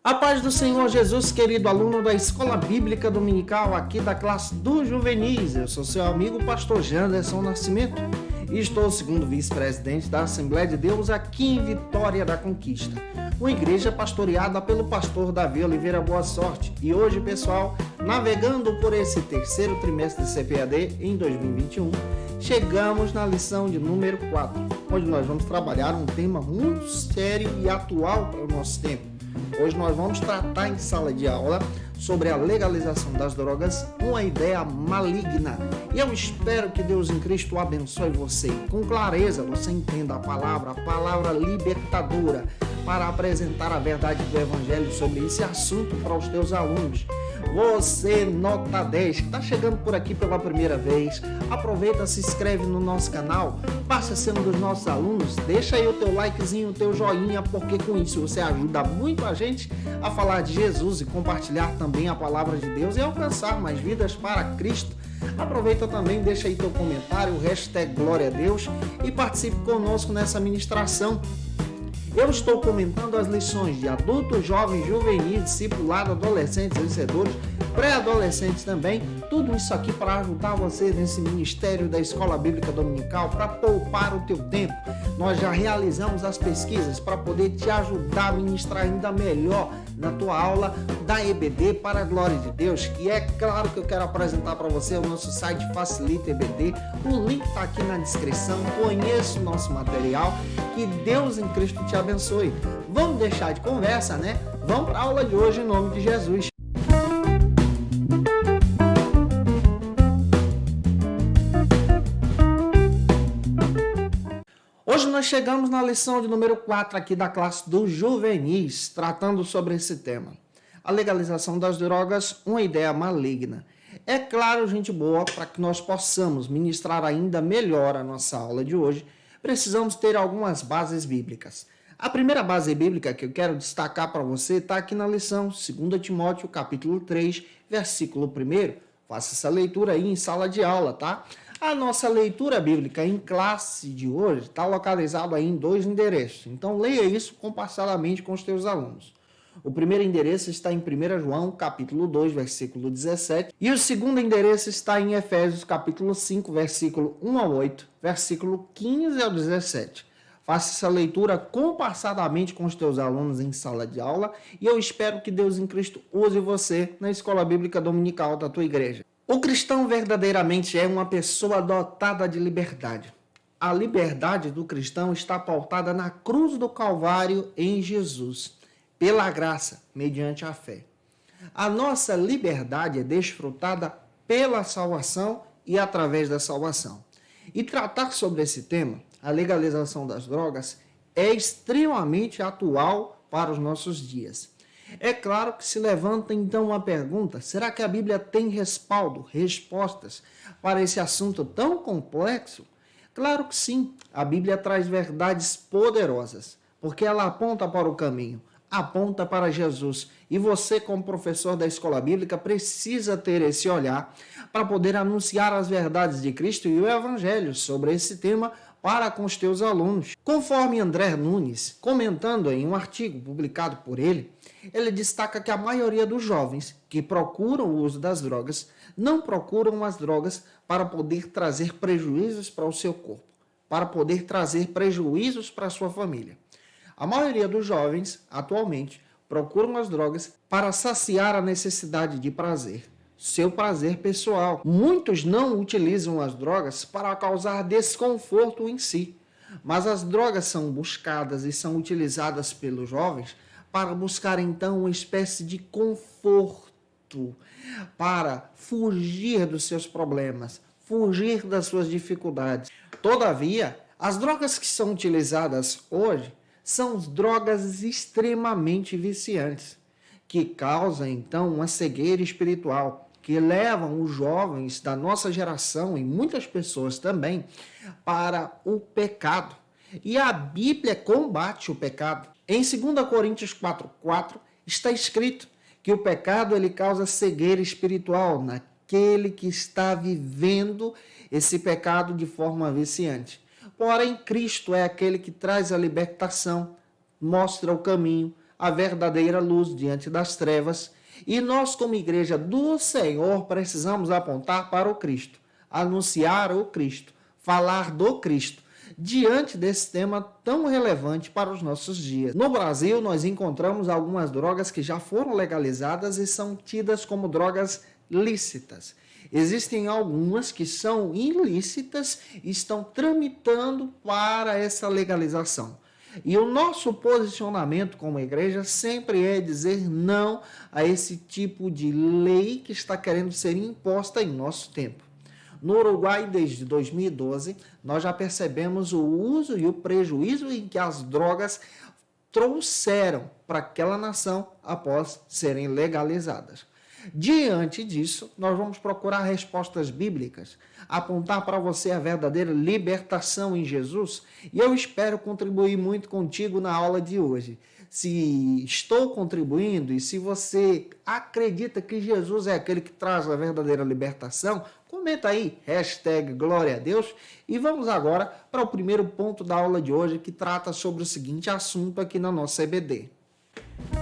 A paz do Senhor Jesus, querido aluno da Escola Bíblica Dominical aqui da classe dos juvenis. Eu sou seu amigo pastor Janderson Nascimento e estou segundo vice-presidente da Assembleia de Deus aqui em Vitória da Conquista, uma igreja pastoreada pelo pastor Davi Oliveira Boa Sorte. E hoje, pessoal, navegando por esse terceiro trimestre de CPAD em 2021, chegamos na lição de número 4, onde nós vamos trabalhar um tema muito sério e atual para o nosso tempo. Hoje nós vamos tratar em sala de aula sobre a legalização das drogas, uma ideia maligna. E eu espero que Deus em Cristo abençoe você. Com clareza você entenda a palavra libertadora, para apresentar a verdade do Evangelho sobre esse assunto para os teus alunos. Você, nota 10, que está chegando por aqui pela primeira vez, aproveita, se inscreve no nosso canal, passa a ser um dos nossos alunos, deixa aí o teu likezinho, o teu joinha, porque com isso você ajuda muito a gente a falar de Jesus e compartilhar também a palavra de Deus e alcançar mais vidas para Cristo. Aproveita também, deixa aí teu comentário, hashtag Glória a Deus e participe conosco nessa ministração. Eu estou comentando as lições de adultos, jovens, juvenis, discipulado, adolescentes, vencedores, pré-adolescentes também. Tudo isso aqui para ajudar você nesse ministério da Escola Bíblica Dominical, para poupar o teu tempo. Nós já realizamos as pesquisas para poder te ajudar a ministrar ainda melhor na tua aula da EBD para a glória de Deus. E é claro que eu quero apresentar para você o nosso site Facilita EBD. O link está aqui na descrição. Conheça o nosso material. Que Deus em Cristo te abençoe. Vamos deixar de conversa, né? Vamos para a aula de hoje em nome de Jesus. Hoje nós chegamos na lição de número 4 aqui da classe dos juvenis, tratando sobre esse tema. A legalização das drogas, uma ideia maligna. É claro, gente boa, para que nós possamos ministrar ainda melhor a nossa aula de hoje, precisamos ter algumas bases bíblicas. A primeira base bíblica que eu quero destacar para você está aqui na lição 2 Timóteo, capítulo 3, versículo 1. Faça essa leitura aí em sala de aula, tá? A nossa leitura bíblica em classe de hoje está localizada aí em 2 endereços. Então, leia isso compassadamente com os teus alunos. O primeiro endereço está em 1 João, capítulo 2, versículo 17. E o segundo endereço está em Efésios, capítulo 5, versículo 1 ao 8, versículo 15 ao 17. Faça essa leitura compassadamente com os teus alunos em sala de aula e eu espero que Deus em Cristo use você na Escola Bíblica Dominical da tua igreja. O cristão verdadeiramente é uma pessoa dotada de liberdade. A liberdade do cristão está pautada na cruz do Calvário em Jesus, pela graça, mediante a fé. A nossa liberdade é desfrutada pela salvação e através da salvação. E tratar sobre esse tema, a legalização das drogas, é extremamente atual para os nossos dias. É claro que se levanta então uma pergunta: será que a Bíblia tem respaldo, respostas para esse assunto tão complexo? Claro que sim, a Bíblia traz verdades poderosas, porque ela aponta para o caminho, aponta para Jesus. E você, como professor da Escola Bíblica, precisa ter esse olhar para poder anunciar as verdades de Cristo e o Evangelho sobre esse tema para com os teus alunos. Conforme André Nunes, comentando em um artigo publicado por ele destaca que a maioria dos jovens que procuram o uso das drogas não procuram as drogas para poder trazer prejuízos para o seu corpo, para poder trazer prejuízos para a sua família. A maioria dos jovens, atualmente, procuram as drogas para saciar a necessidade de prazer, seu prazer pessoal. Muitos não utilizam as drogas para causar desconforto em si, mas as drogas são buscadas e são utilizadas pelos jovens para buscar então uma espécie de conforto, para fugir dos seus problemas, fugir das suas dificuldades. Todavia, as drogas que são utilizadas hoje são drogas extremamente viciantes, que causam então uma cegueira espiritual, que levam os jovens da nossa geração e muitas pessoas também para o pecado. E a Bíblia combate o pecado. Em 2 Coríntios 4:4 está escrito que o pecado ele causa cegueira espiritual naquele que está vivendo esse pecado de forma viciante. Porém, Cristo é aquele que traz a libertação, mostra o caminho, a verdadeira luz diante das trevas, e nós, como igreja do Senhor, precisamos apontar para o Cristo, anunciar o Cristo, falar do Cristo, diante desse tema tão relevante para os nossos dias. No Brasil, nós encontramos algumas drogas que já foram legalizadas e são tidas como drogas lícitas. Existem algumas que são ilícitas e estão tramitando para essa legalização. E o nosso posicionamento como igreja sempre é dizer não a esse tipo de lei que está querendo ser imposta em nosso tempo. No Uruguai, desde 2012, nós já percebemos o uso e o prejuízo em que as drogas trouxeram para aquela nação após serem legalizadas. Diante disso, nós vamos procurar respostas bíblicas, apontar para você a verdadeira libertação em Jesus, e eu espero contribuir muito contigo na aula de hoje. Se estou contribuindo e se você acredita que Jesus é aquele que traz a verdadeira libertação, comenta aí, #glória a Deus, e vamos agora para o primeiro ponto da aula de hoje, que trata sobre o seguinte assunto aqui na nossa EBD.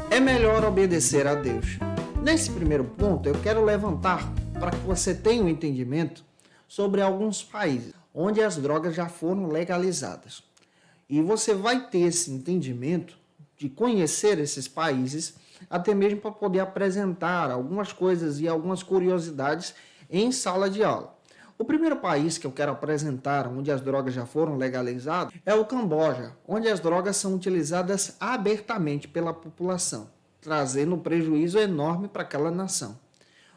É melhor obedecer a Deus. Nesse primeiro ponto, eu quero levantar para que você tenha um entendimento sobre alguns países onde as drogas já foram legalizadas. E você vai ter esse entendimento de conhecer esses países, até mesmo para poder apresentar algumas coisas e algumas curiosidades em sala de aula. O primeiro país que eu quero apresentar onde as drogas já foram legalizadas é o Camboja, onde as drogas são utilizadas abertamente pela população, trazendo um prejuízo enorme para aquela nação.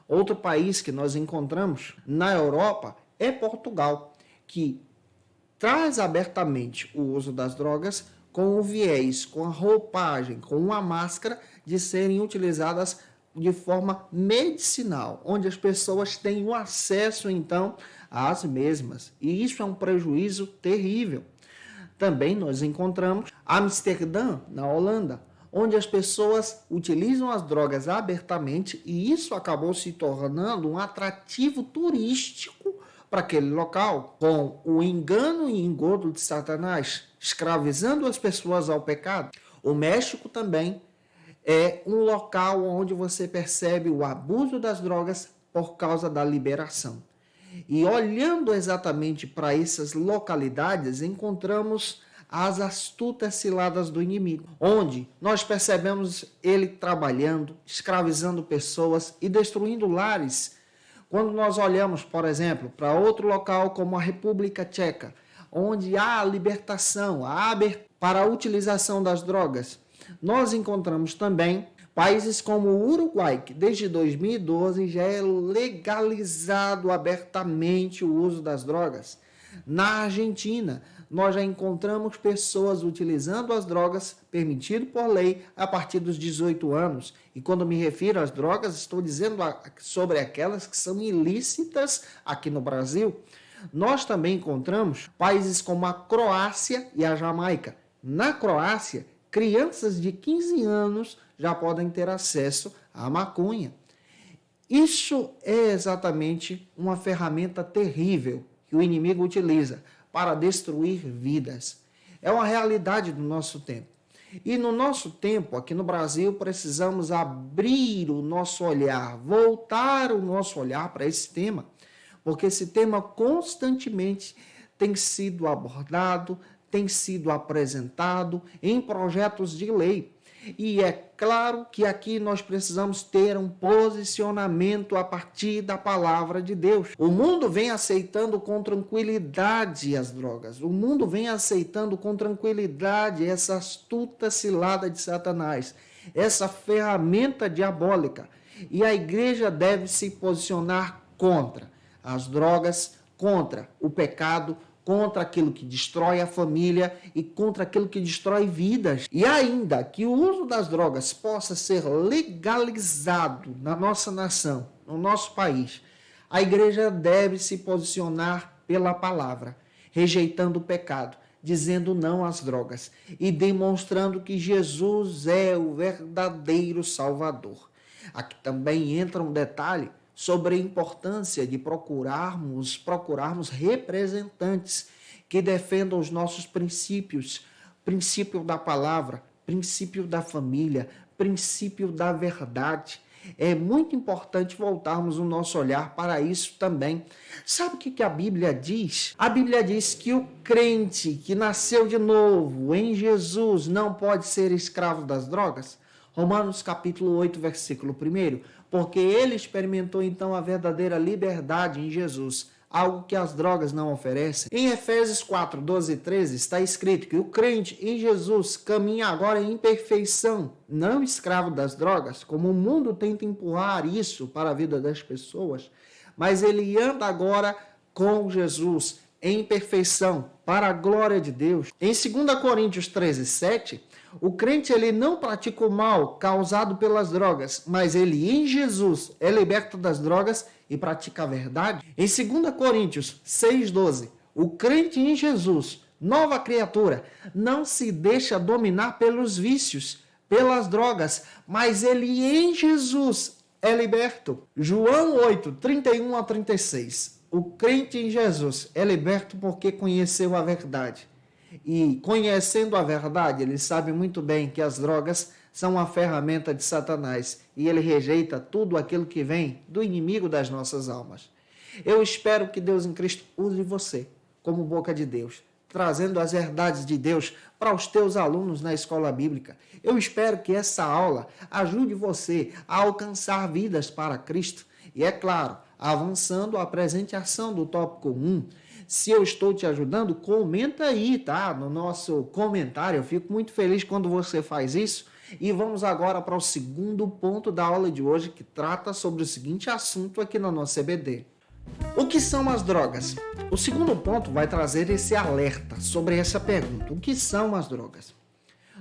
Outro país que nós encontramos na Europa é Portugal, que traz abertamente o uso das drogas com o viés, com a roupagem, com a máscara de serem utilizadas de forma medicinal, onde as pessoas têm o acesso, então, às mesmas. E isso é um prejuízo terrível. Também nós encontramos Amsterdã, na Holanda, onde as pessoas utilizam as drogas abertamente e isso acabou se tornando um atrativo turístico para aquele local, com o engano e engodo de Satanás, escravizando as pessoas ao pecado. O México também é um local onde você percebe o abuso das drogas por causa da liberação. E olhando exatamente para essas localidades, encontramos as astutas ciladas do inimigo, onde nós percebemos ele trabalhando, escravizando pessoas e destruindo lares. Quando nós olhamos, por exemplo, para outro local como a República Tcheca, onde há a libertação, para a utilização das drogas, nós encontramos também países como o Uruguai, que desde 2012 já é legalizado abertamente o uso das drogas. Na Argentina, nós já encontramos pessoas utilizando as drogas permitido por lei a partir dos 18 anos. E quando me refiro às drogas, estou dizendo sobre aquelas que são ilícitas aqui no Brasil. Nós também encontramos países como a Croácia e a Jamaica. Na Croácia, crianças de 15 anos já podem ter acesso à maconha. Isso é exatamente uma ferramenta terrível que o inimigo utiliza para destruir vidas. É uma realidade do nosso tempo. E no nosso tempo, aqui no Brasil, precisamos abrir o nosso olhar, voltar o nosso olhar para esse tema, porque esse tema constantemente tem sido abordado, tem sido apresentado em projetos de lei. E é claro que aqui nós precisamos ter um posicionamento a partir da palavra de Deus. O mundo vem aceitando com tranquilidade as drogas. O mundo vem aceitando com tranquilidade essa astuta cilada de Satanás, essa ferramenta diabólica. E a igreja deve se posicionar contra as drogas, contra o pecado, contra aquilo que destrói a família e contra aquilo que destrói vidas. E ainda que o uso das drogas possa ser legalizado na nossa nação, no nosso país, a igreja deve se posicionar pela palavra, rejeitando o pecado, dizendo não às drogas e demonstrando que Jesus é o verdadeiro Salvador. Aqui também entra um detalhe sobre a importância de procurarmos representantes que defendam os nossos princípios, princípio da palavra, princípio da família, princípio da verdade. É muito importante voltarmos o nosso olhar para isso também. Sabe o que a Bíblia diz? A Bíblia diz que o crente que nasceu de novo em Jesus não pode ser escravo das drogas. Romanos capítulo 8, versículo 1. Porque ele experimentou então a verdadeira liberdade em Jesus, algo que as drogas não oferecem. Em Efésios 4, 12 e 13 está escrito que o crente em Jesus caminha agora em perfeição, não escravo das drogas, como o mundo tenta empurrar isso para a vida das pessoas, mas ele anda agora com Jesus em perfeição, para a glória de Deus. Em 2 Coríntios 13, 7, o crente ele não pratica o mal causado pelas drogas, mas ele em Jesus é liberto das drogas e pratica a verdade. Em 2 Coríntios 6,12, o crente em Jesus, nova criatura, não se deixa dominar pelos vícios, pelas drogas, mas ele em Jesus é liberto. João 8, 31 a 36. O crente em Jesus é liberto porque conheceu a verdade. E conhecendo a verdade, ele sabe muito bem que as drogas são uma ferramenta de Satanás e ele rejeita tudo aquilo que vem do inimigo das nossas almas. Eu espero que Deus em Cristo use você como boca de Deus, trazendo as verdades de Deus para os teus alunos na escola bíblica. Eu espero que essa aula ajude você a alcançar vidas para Cristo. E é claro, avançando a presente ação do tópico 1, se eu estou te ajudando, comenta aí, tá? No nosso comentário. Eu fico muito feliz quando você faz isso. E vamos agora para o segundo ponto da aula de hoje, que trata sobre o seguinte assunto aqui na nossa EBD. O que são as drogas? O segundo ponto vai trazer esse alerta sobre essa pergunta. O que são as drogas?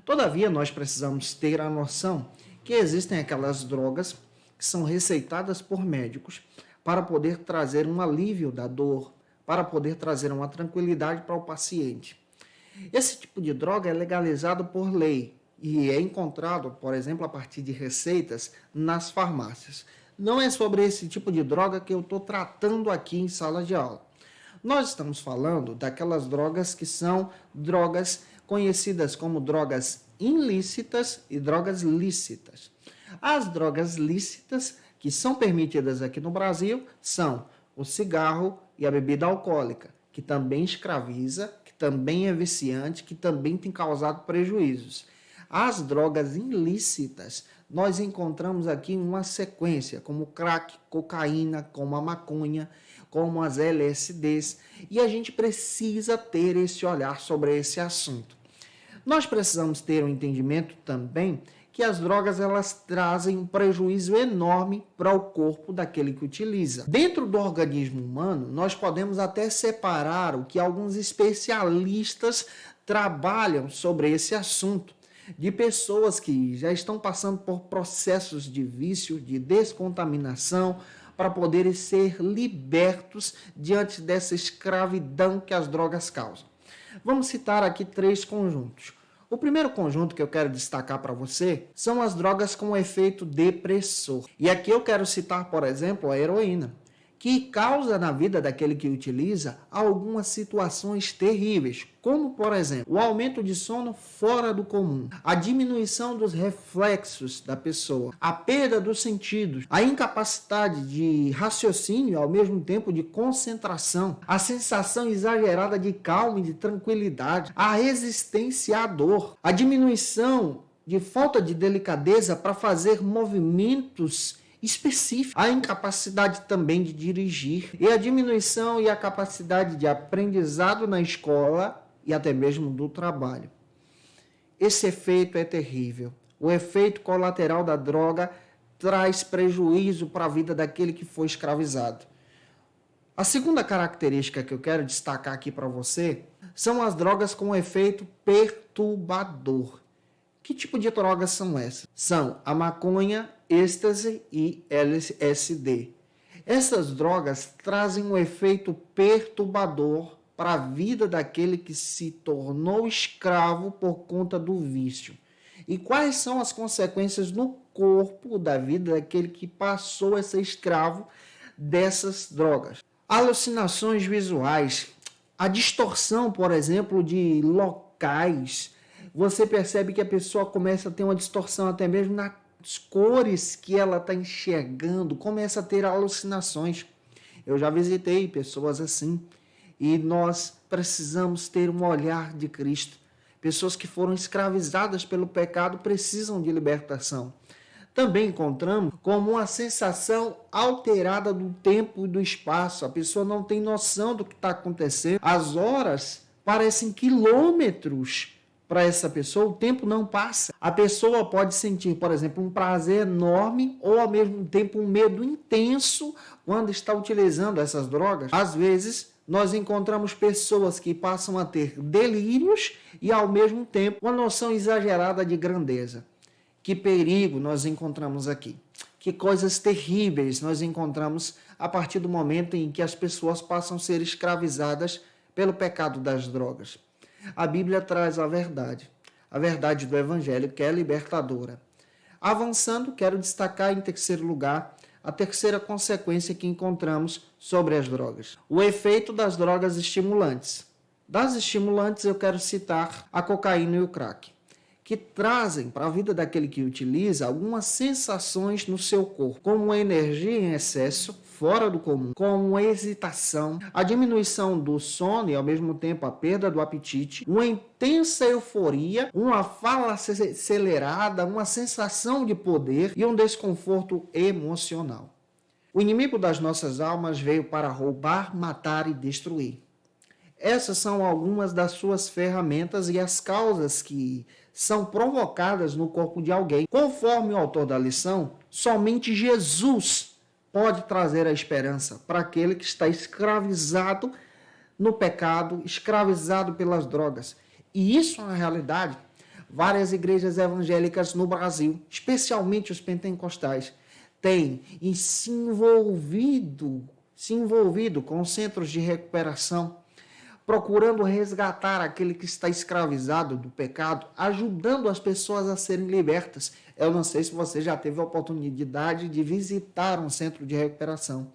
Todavia, nós precisamos ter a noção que existem aquelas drogas que são receitadas por médicos para poder trazer um alívio da dor, para poder trazer uma tranquilidade para o paciente. Esse tipo de droga é legalizado por lei e é encontrado, por exemplo, a partir de receitas nas farmácias. Não é sobre esse tipo de droga que eu estou tratando aqui em sala de aula. Nós estamos falando daquelas drogas que são drogas conhecidas como drogas ilícitas e drogas lícitas. As drogas lícitas que são permitidas aqui no Brasil são o cigarro e a bebida alcoólica, que também escraviza, que também é viciante, que também tem causado prejuízos. As drogas ilícitas, nós encontramos aqui uma sequência, como crack, cocaína, como a maconha, como as LSDs, e a gente precisa ter esse olhar sobre esse assunto. Nós precisamos ter um entendimento também que as drogas elas trazem um prejuízo enorme para o corpo daquele que utiliza. Dentro do organismo humano, nós podemos até separar o que alguns especialistas trabalham sobre esse assunto, de pessoas que já estão passando por processos de vício, de descontaminação, para poderem ser libertos diante dessa escravidão que as drogas causam. Vamos citar aqui 3 conjuntos. O primeiro conjunto que eu quero destacar para você são as drogas com efeito depressor. E aqui eu quero citar, por exemplo, a heroína, que causa na vida daquele que utiliza algumas situações terríveis, como, por exemplo, o aumento de sono fora do comum, a diminuição dos reflexos da pessoa, a perda dos sentidos, a incapacidade de raciocínio e, ao mesmo tempo, de concentração, a sensação exagerada de calma e de tranquilidade, a resistência à dor, a diminuição de falta de delicadeza para fazer movimentos específico, a incapacidade também de dirigir e a diminuição e a capacidade de aprendizado na escola e até mesmo do trabalho. Esse efeito é terrível. O efeito colateral da droga traz prejuízo para a vida daquele que foi escravizado. A segunda característica que eu quero destacar aqui para você são as drogas com efeito perturbador. Que tipo de drogas são essas? São a maconha, êxtase e LSD. Essas drogas trazem um efeito perturbador para a vida daquele que se tornou escravo por conta do vício. E quais são as consequências no corpo da vida daquele que passou a ser escravo dessas drogas? Alucinações visuais, a distorção, por exemplo, de locais, você percebe que a pessoa começa a ter uma distorção até mesmo nas cores que ela está enxergando, começa a ter alucinações. Eu já visitei pessoas assim e nós precisamos ter um olhar de Cristo. Pessoas que foram escravizadas pelo pecado precisam de libertação. Também encontramos como uma sensação alterada do tempo e do espaço. A pessoa não tem noção do que está acontecendo. As horas parecem quilômetros para essa pessoa, o tempo não passa. A pessoa pode sentir, por exemplo, um prazer enorme ou ao mesmo tempo um medo intenso quando está utilizando essas drogas. Às vezes, nós encontramos pessoas que passam a ter delírios e ao mesmo tempo uma noção exagerada de grandeza. Que perigo nós encontramos aqui. Que coisas terríveis nós encontramos a partir do momento em que as pessoas passam a ser escravizadas pelo pecado das drogas. A Bíblia traz a verdade do Evangelho, que é libertadora. Avançando, quero destacar em terceiro lugar a terceira consequência que encontramos sobre as drogas. O efeito das drogas estimulantes. Das estimulantes eu quero citar a cocaína e o crack, que trazem para a vida daquele que utiliza algumas sensações no seu corpo, como uma energia em excesso, fora do comum, como uma hesitação, a diminuição do sono e ao mesmo tempo a perda do apetite, uma intensa euforia, uma fala acelerada, uma sensação de poder e um desconforto emocional. O inimigo das nossas almas veio para roubar, matar e destruir. Essas são algumas das suas ferramentas e as causas que são provocadas no corpo de alguém. Conforme o autor da lição, somente Jesus pode trazer a esperança para aquele que está escravizado no pecado, escravizado pelas drogas. E isso é uma realidade. Várias igrejas evangélicas no Brasil, especialmente os pentecostais, têm se envolvido com centros de recuperação, procurando resgatar aquele que está escravizado do pecado, ajudando as pessoas a serem libertas. Eu não sei se você já teve a oportunidade de visitar um centro de recuperação.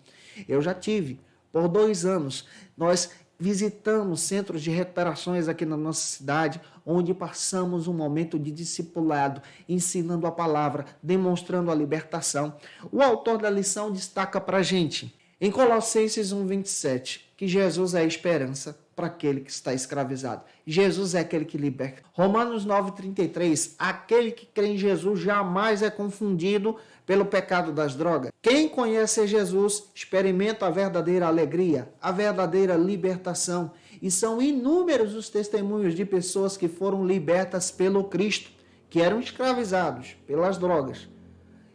Eu já tive. Por 2 anos, nós visitamos centros de recuperações aqui na nossa cidade, onde passamos um momento de discipulado, ensinando a palavra, demonstrando a libertação. O autor da lição destaca para a gente, em Colossenses 1:27, que Jesus é a esperança para aquele que está escravizado. Jesus é aquele que liberta. Romanos 9:33, aquele que crê em Jesus jamais é confundido pelo pecado das drogas. Quem conhece Jesus experimenta a verdadeira alegria, a verdadeira libertação. E são inúmeros os testemunhos de pessoas que foram libertas pelo Cristo, que eram escravizados pelas drogas,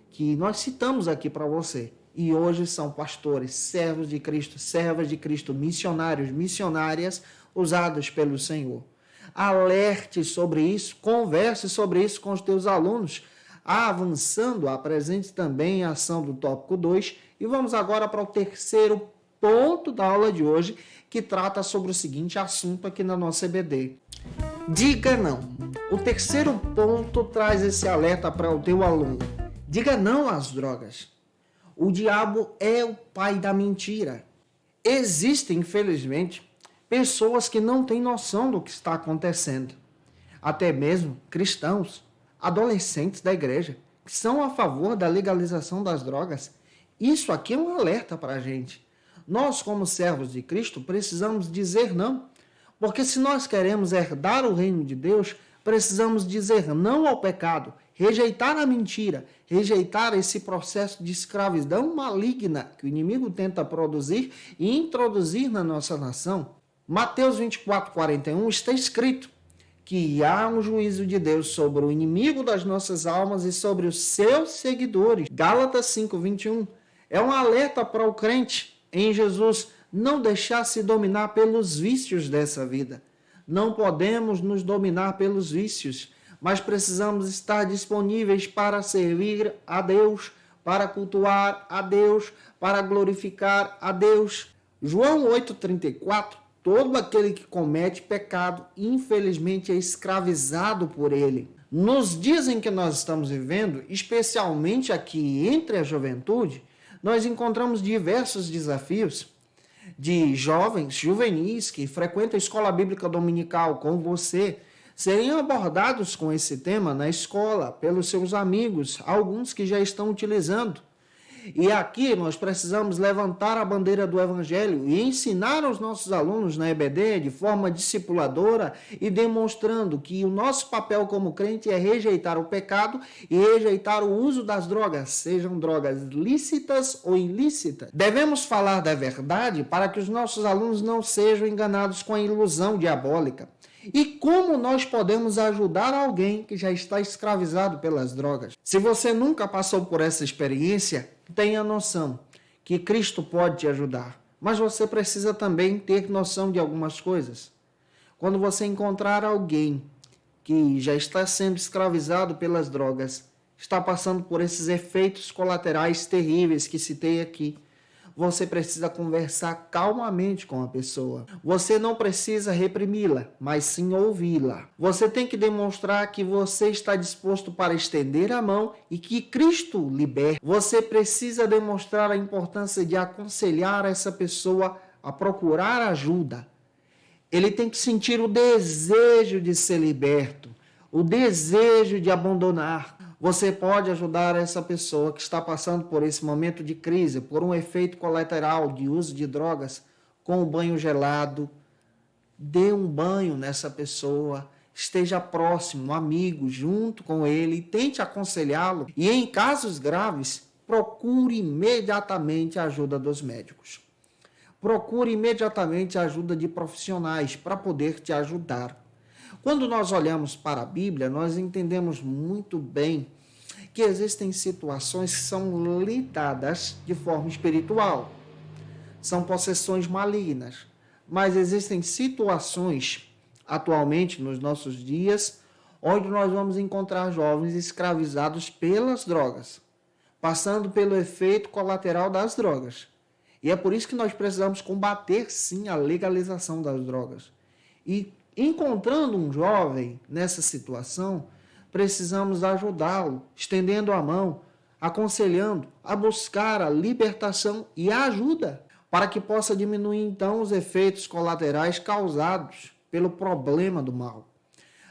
que nós citamos aqui para você. E hoje são pastores, servos de Cristo, servas de Cristo, missionários, missionárias usados pelo Senhor. Alerte sobre isso, converse sobre isso com os teus alunos. Avançando, apresente também a ação do tópico 2. E vamos agora para o terceiro ponto da aula de hoje, que trata sobre o seguinte assunto aqui na nossa EBD. Diga não. O terceiro ponto traz esse alerta para o teu aluno. Diga não às drogas. O diabo é o pai da mentira. Existem, infelizmente, pessoas que não têm noção do que está acontecendo. Até mesmo cristãos, adolescentes da igreja, que são a favor da legalização das drogas. Isso aqui é um alerta para a gente. Nós, como servos de Cristo, precisamos dizer não. Porque se nós queremos herdar o reino de Deus, precisamos dizer não ao pecado, rejeitar a mentira, rejeitar esse processo de escravidão maligna que o inimigo tenta produzir e introduzir na nossa nação. Mateus 24:41 está escrito que há um juízo de Deus sobre o inimigo das nossas almas e sobre os seus seguidores. Gálatas 5:21 é um alerta para o crente em Jesus não deixar se dominar pelos vícios dessa vida. Não podemos nos dominar pelos vícios, mas precisamos estar disponíveis para servir a Deus, para cultuar a Deus, para glorificar a Deus. João 8:34, todo aquele que comete pecado, infelizmente, é escravizado por ele. Nos dias em que nós estamos vivendo, especialmente aqui entre a juventude, nós encontramos diversos desafios de jovens, juvenis, que frequentam a escola bíblica dominical com você, seriam abordados com esse tema na escola, pelos seus amigos, alguns que já estão utilizando. E aqui nós precisamos levantar a bandeira do Evangelho e ensinar aos nossos alunos na EBD de forma discipuladora e demonstrando que o nosso papel como crente é rejeitar o pecado e rejeitar o uso das drogas, sejam drogas lícitas ou ilícitas. Devemos falar da verdade para que os nossos alunos não sejam enganados com a ilusão diabólica. E como nós podemos ajudar alguém que já está escravizado pelas drogas? Se você nunca passou por essa experiência, tenha noção que Cristo pode te ajudar. Mas você precisa também ter noção de algumas coisas. Quando você encontrar alguém que já está sendo escravizado pelas drogas, está passando por esses efeitos colaterais terríveis que citei aqui, você precisa conversar calmamente com a pessoa. Você não precisa reprimi-la, mas sim ouvi-la. Você tem que demonstrar que você está disposto para estender a mão e que Cristo liberta. Você precisa demonstrar a importância de aconselhar essa pessoa a procurar ajuda. Ele tem que sentir o desejo de ser liberto, o desejo de abandonar. Você pode ajudar essa pessoa que está passando por esse momento de crise, por um efeito colateral de uso de drogas, com um banho gelado. Dê um banho nessa pessoa, esteja próximo, amigo, junto com ele, tente aconselhá-lo. E em casos graves, procure imediatamente a ajuda dos médicos. Procure imediatamente a ajuda de profissionais para poder te ajudar. Quando nós olhamos para a Bíblia, nós entendemos muito bem que existem situações que são lidadas de forma espiritual. São possessões malignas. Mas existem situações, atualmente, nos nossos dias, onde nós vamos encontrar jovens escravizados pelas drogas, passando pelo efeito colateral das drogas. E é por isso que nós precisamos combater, sim, a legalização das drogas. E encontrando um jovem nessa situação, precisamos ajudá-lo, estendendo a mão, aconselhando a buscar a libertação e a ajuda, para que possa diminuir então os efeitos colaterais causados pelo problema do mal.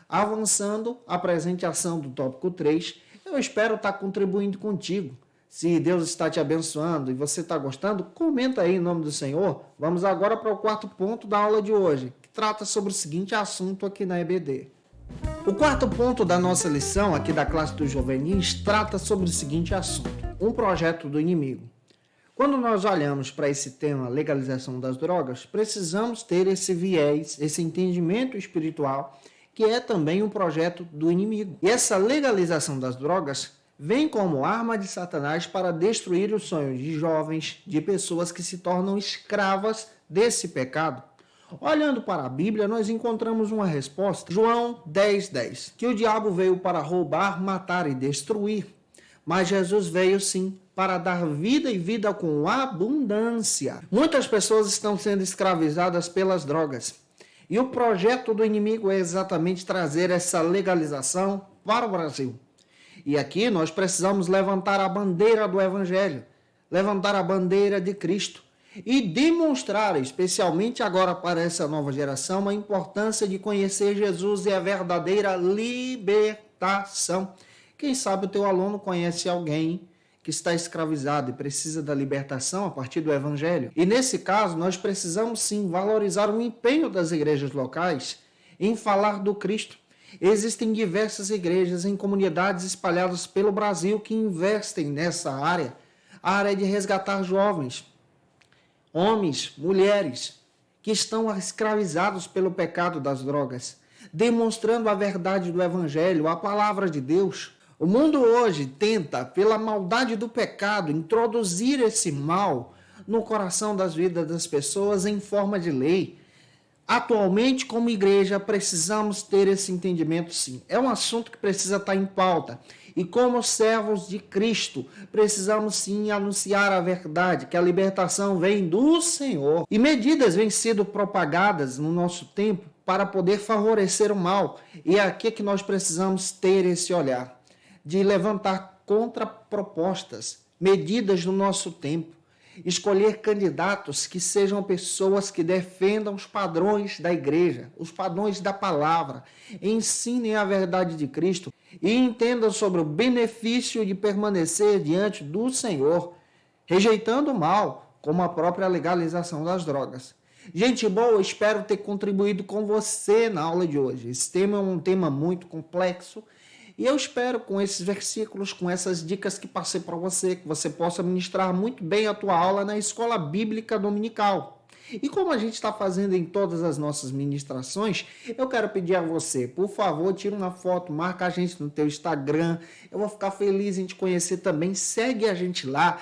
Avançando a presente ação do tópico 3, eu espero estar contribuindo contigo. Se Deus está te abençoando e você está gostando, comenta aí em nome do Senhor. Vamos agora para o quarto ponto da aula de hoje, que trata sobre o seguinte assunto aqui na EBD. O quarto ponto da nossa lição aqui da classe dos juvenis trata sobre o seguinte assunto: um projeto do inimigo. Quando nós olhamos para esse tema, legalização das drogas, precisamos ter esse viés, esse entendimento espiritual, que é também um projeto do inimigo. E essa legalização das drogas vem como arma de Satanás para destruir os sonhos de jovens, de pessoas que se tornam escravas desse pecado. Olhando para a Bíblia, nós encontramos uma resposta. João 10:10, que o diabo veio para roubar, matar e destruir, mas Jesus veio sim para dar vida e vida com abundância. Muitas pessoas estão sendo escravizadas pelas drogas. E o projeto do inimigo é exatamente trazer essa legalização para o Brasil. E aqui nós precisamos levantar a bandeira do Evangelho, levantar a bandeira de Cristo e demonstrar, especialmente agora para essa nova geração, a importância de conhecer Jesus e a verdadeira libertação. Quem sabe o teu aluno conhece alguém que está escravizado e precisa da libertação a partir do Evangelho. E nesse caso, nós precisamos sim valorizar o empenho das igrejas locais em falar do Cristo. Existem diversas igrejas em comunidades espalhadas pelo Brasil que investem nessa área, a área de resgatar jovens, homens, mulheres, que estão escravizados pelo pecado das drogas, demonstrando a verdade do Evangelho, a palavra de Deus. O mundo hoje tenta, pela maldade do pecado, introduzir esse mal no coração das vidas das pessoas em forma de lei. Atualmente, como igreja, precisamos ter esse entendimento sim. É um assunto que precisa estar em pauta. E como servos de Cristo, precisamos sim anunciar a verdade, que a libertação vem do Senhor. E medidas vêm sendo propagadas no nosso tempo para poder favorecer o mal. E é aqui que nós precisamos ter esse olhar, de levantar contrapropostas, medidas no nosso tempo. escolher candidatos que sejam pessoas que defendam os padrões da igreja, os padrões da palavra, ensinem a verdade de Cristo e entendam sobre o benefício de permanecer diante do Senhor, rejeitando o mal, como a própria legalização das drogas. Gente boa, eu espero ter contribuído com você na aula de hoje. Esse tema é um tema muito complexo e eu espero, com esses versículos, com essas dicas que passei para você, que você possa ministrar muito bem a tua aula na escola bíblica dominical. E como a gente está fazendo em todas as nossas ministrações, eu quero pedir a você, por favor, tira uma foto, marca a gente no teu Instagram. Eu vou ficar feliz em te conhecer também. Segue a gente lá.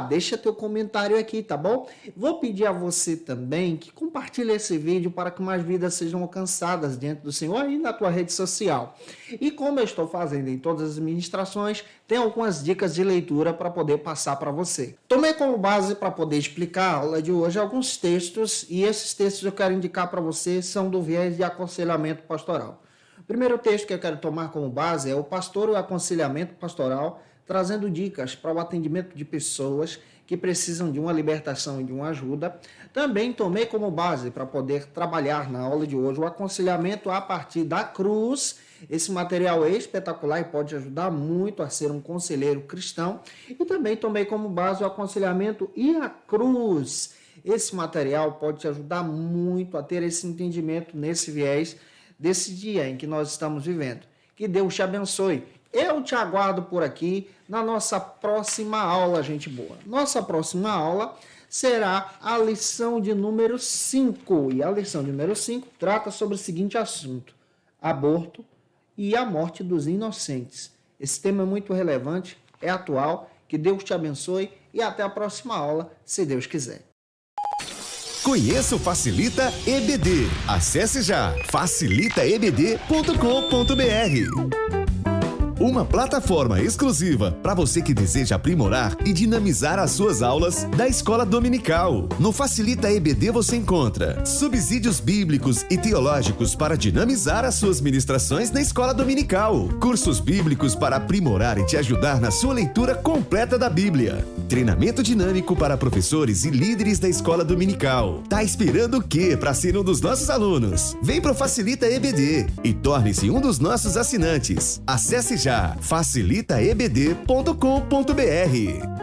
Deixa teu comentário aqui, tá bom? Vou pedir a você também que compartilhe esse vídeo para que mais vidas sejam alcançadas diante do Senhor aí na tua rede social. E como eu estou fazendo em todas as ministrações, tem algumas dicas de leitura para poder passar para você. Tomei como base para poder explicar a aula de hoje alguns textos, e esses textos eu quero indicar para você são do viés de aconselhamento pastoral. O primeiro texto que eu quero tomar como base é o Pastor e o Aconselhamento Pastoral, trazendo dicas para o atendimento de pessoas que precisam de uma libertação e de uma ajuda. Também tomei como base para poder trabalhar na aula de hoje o aconselhamento a partir da cruz. Esse material é espetacular e pode ajudar muito a ser um conselheiro cristão. E também tomei como base o aconselhamento e a cruz. Esse material pode te ajudar muito a ter esse entendimento nesse viés desse dia em que nós estamos vivendo. Que Deus te abençoe. Eu te aguardo por aqui na nossa próxima aula, gente boa. Nossa próxima aula será a lição de número 5. E a lição de número 5 trata sobre o seguinte assunto: aborto e a morte dos inocentes. Esse tema é muito relevante, é atual. Que Deus te abençoe e até a próxima aula, se Deus quiser. Conheça o Facilita EBD. Acesse já facilitaebd.com.br. Uma plataforma exclusiva para você que deseja aprimorar e dinamizar as suas aulas da escola dominical. No Facilita EBD você encontra subsídios bíblicos e teológicos para dinamizar as suas ministrações na escola dominical, cursos bíblicos para aprimorar e te ajudar na sua leitura completa da Bíblia, treinamento dinâmico para professores e líderes da escola dominical. Tá esperando o quê para ser um dos nossos alunos? Vem pro Facilita EBD e torne-se um dos nossos assinantes. Acesse já facilitaebd.com.br.